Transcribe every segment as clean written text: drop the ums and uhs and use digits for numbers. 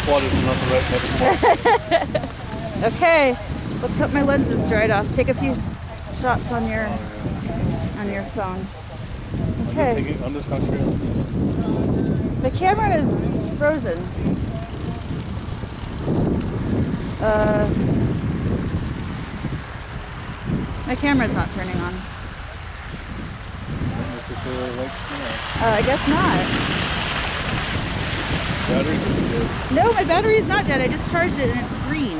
Water's not the right metaphor. Okay, let's hope my lens is dried off. Take a few shots on your phone. Okay. I'm just concentrating. The camera is frozen. My camera's not turning on. Necessarily like snow. I guess not. Battery's gonna be dead. No, my battery is not dead. I just charged it and it's green.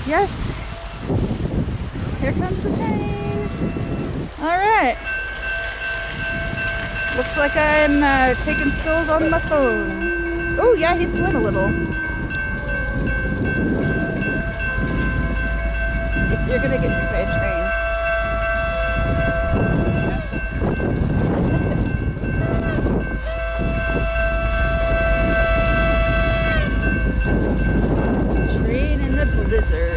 Yes. Here comes the train. All right. Looks like I'm taking stills on my phone. Oh yeah, he slid a little. If you're gonna get hit by a train. Train in the blizzard.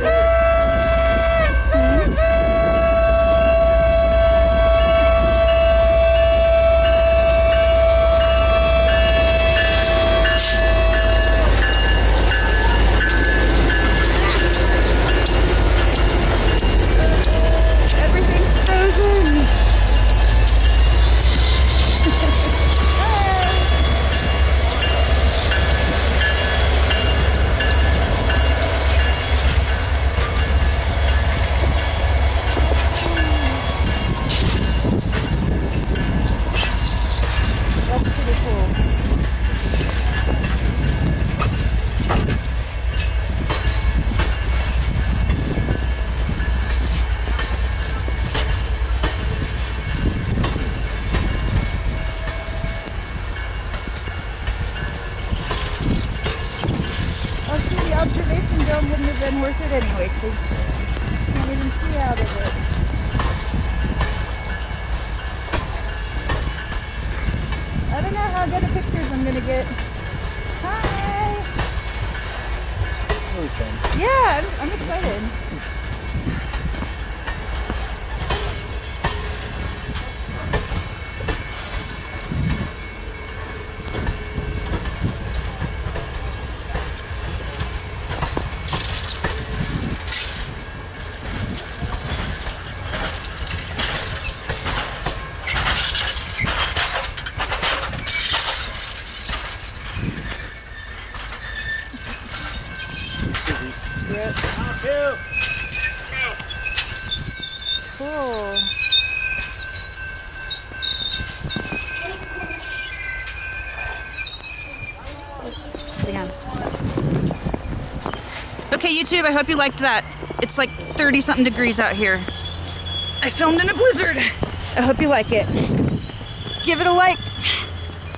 Observation dome wouldn't have been worth it anyway, because you can't even see out of it. I don't know how good of pictures I'm gonna get. Hi! Really fun. Yeah, I'm excited. Yep. Cool. Hang on. Okay, YouTube, I hope you liked that. It's like 30-something degrees out here. I filmed in a blizzard. I hope you like it. Give it a like.